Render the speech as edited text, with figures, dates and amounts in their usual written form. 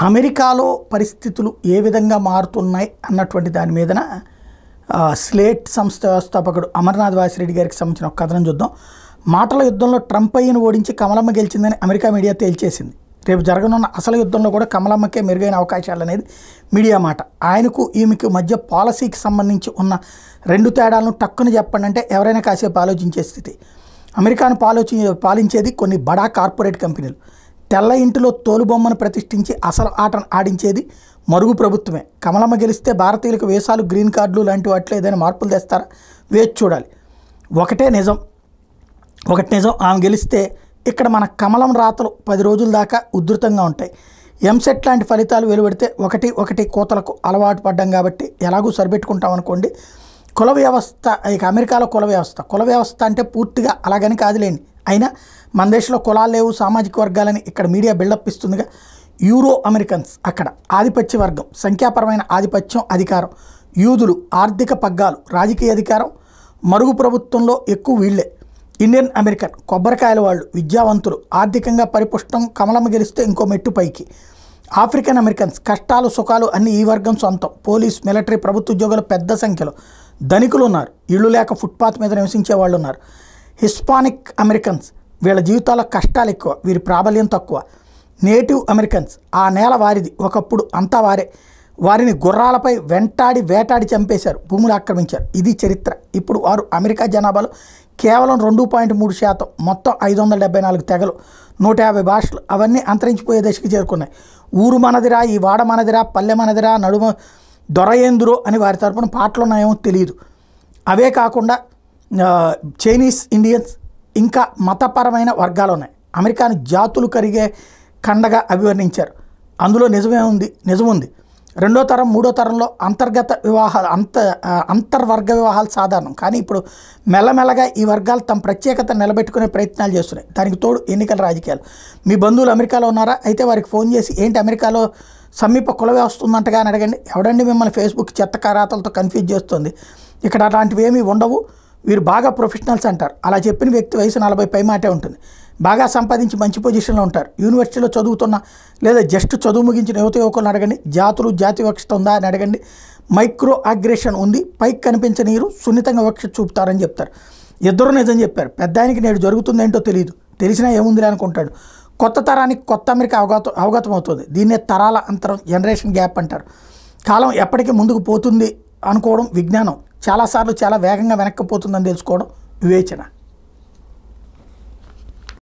అమెరికాలో పరిస్థితులు ఏ విధంగా మారుతున్నాయి అన్నటువంటి దాని మీదన స్లేట్ సంస్థ వ్యవస్థాపకుడు అమర్నాథ్ వాసిరెడ్డి గారికి సంబంధించిన ఒక కథనం చూద్దాం. మాటల యుద్ధంలో ట్రంప్ అయ్యను ఓడించి కమలమ్మ గెలిచిందని అమెరికా మీడియా తేల్చేసింది. రేపు జరగనున్న అసలు యుద్ధంలో కూడా కమలమ్మకే మెరుగైన అవకాశాలు అనేది మీడియా మాట. ఆయనకు ఈమెకు మధ్య పాలసీకి సంబంధించి ఉన్న రెండు తేడాలను టక్కున చెప్పండి అంటే ఎవరైనా కాసేపు ఆలోచించే స్థితి. అమెరికాను పాలించేది కొన్ని బడా కార్పొరేట్ కంపెనీలు. తెల్ల ఇంటిలో తోలుబొమ్మను ప్రతిష్ఠించి అసలు ఆటను ఆడించేది మరుగు ప్రభుత్వమే. కమలమ్మ గెలిస్తే భారతీయులకు వీసాలు, గ్రీన్ కార్డులు లాంటి వాటిలో ఏదైనా మార్పులు తెస్తారా? వేచి చూడాలి. ఒకటి నిజం, ఆమె గెలిస్తే ఇక్కడ మన కమలం రాతలు 10 రోజుల దాకా ఉధృతంగా ఉంటాయి. ఎంసెట్ లాంటి ఫలితాలు వెలువడితే ఒకటి కోతలకు అలవాటు పడ్డాం కాబట్టి ఎలాగూ సరిపెట్టుకుంటాం అనుకోండి. కుల వ్యవస్థ, ఇక అమెరికాలో కుల వ్యవస్థ అంటే పూర్తిగా అలాగని కాదులేండి. అయినా మన దేశంలో కులాలు లేవు, సామాజిక వర్గాలని ఇక్కడ మీడియా బిల్డప్ ఇస్తుందిగా. యూరో అమెరికన్స్ అక్కడ ఆధిపత్య వర్గం, సంఖ్యాపరమైన ఆధిపత్యం, అధికారం. యూదులు ఆర్థిక పగ్గాలు, రాజకీయ అధికారం, మరుగు ప్రభుత్వంలో ఎక్కువ వీళ్లే. ఇండియన్ అమెరికన్ కొబ్బరికాయల వాళ్ళు, విద్యావంతులు, ఆర్థికంగా పరిపుష్టం. కమలమ్మ గెలిస్తే ఇంకో మెట్టు పైకి. ఆఫ్రికన్ అమెరికన్స్ కష్టాలు సుఖాలు అన్నీ ఈ వర్గం సొంతం. పోలీస్, మిలిటరీ, ప్రభుత్వ ఉద్యోగులు పెద్ద సంఖ్యలో. ధనికులు ఉన్నారు, ఇళ్ళు లేక ఫుట్పాత్ మీద నివసించే వాళ్ళు ఉన్నారు. హిస్పానిక్ అమెరికన్స్ వీళ్ళ జీవితాల్లో కష్టాలు ఎక్కువ, వీరి ప్రాబల్యం తక్కువ. నేటివ్ అమెరికన్స్ ఆ నేల వారిది, ఒకప్పుడు అంతా వారే. వారిని గుర్రాలపై వేటాడి చంపేశారు, భూములు ఆక్రమించారు. ఇది చరిత్ర. ఇప్పుడు వారు అమెరికా జనాభాలో కేవలం 2.3%. మొత్తం 574 తెగలు, 150 భాషలు. అవన్నీ అంతరించిపోయే దశకి చేరుకున్నాయి. ఊరు మనదిరా, ఈ వాడ మనదిరా, పల్లె మనదిరా, నడుమ దొరయేందురో అని వారి తరపున పాటలు ఉన్నాయేమో తెలియదు. అవే కాకుండా చైనీస్ ఇండియన్స్, ఇంకా మతపరమైన వర్గాలు ఉన్నాయి. అమెరికాను జాతులు కరిగే ఖండగా అభివర్ణించారు. అందులో నిజముంది. రెండో తరం, మూడో తరంలో అంతర్గత వివాహాలు, అంతర్వర్గ వివాహాలు సాధారణం. కానీ ఇప్పుడు మెల్లమెల్లగా ఈ వర్గాలు తమ ప్రత్యేకత నిలబెట్టుకునే ప్రయత్నాలు చేస్తున్నాయి. దానికి తోడు ఎన్నికల రాజకీయాలు. మీ బంధువులు అమెరికాలో ఉన్నారా? అయితే వారికి ఫోన్ చేసి ఏంటి అమెరికాలో సమీప కుల వ్యవస్థ ఉందంటగా అని అడగండి. ఎవడండి మిమ్మల్ని ఫేస్బుక్ చెత్త కరాతలతో కన్ఫ్యూజ్ చేస్తుంది? ఇక్కడ అలాంటివి ఏమీ ఉండవు. వీరు బాగా ప్రొఫెషనల్స్ అంటారు. అలా చెప్పిన వ్యక్తి వయసు 40 పైమాటే ఉంటుంది. బాగా సంపాదించి మంచి పొజిషన్లో ఉంటారు. యూనివర్సిటీలో చదువుతున్న లేదా జస్ట్ చదువు ముగించిన యువకులను అడగండి. జాతి వివక్షత ఉందా అని అడగండి. మైక్రో అగ్రెషన్ ఉంది, పైకి కనిపించనీరు, సున్నితంగా వివక్ష చూపుతారని చెప్తారు. ఇద్దరు నిజం చెప్పారు. పెద్ద ఆయనకి నేడు జరుగుతుందేంటో తెలియదు, తెలిసినా ఏముందిలే అనుకుంటాడు. కొత్త తరానికి కొత్త అమెరికా అవగతం అవుతుంది. దీన్నే తరాల అంతరం, జనరేషన్ గ్యాప్ అంటారు. కాలం ఎప్పటికీ ముందుకు పోతుంది అనుకోవడం విజ్ఞానం, చాలాసార్లు చాలా వేగంగా వెనక్కిపోతుందని తెలుసుకోవడం వివేచన.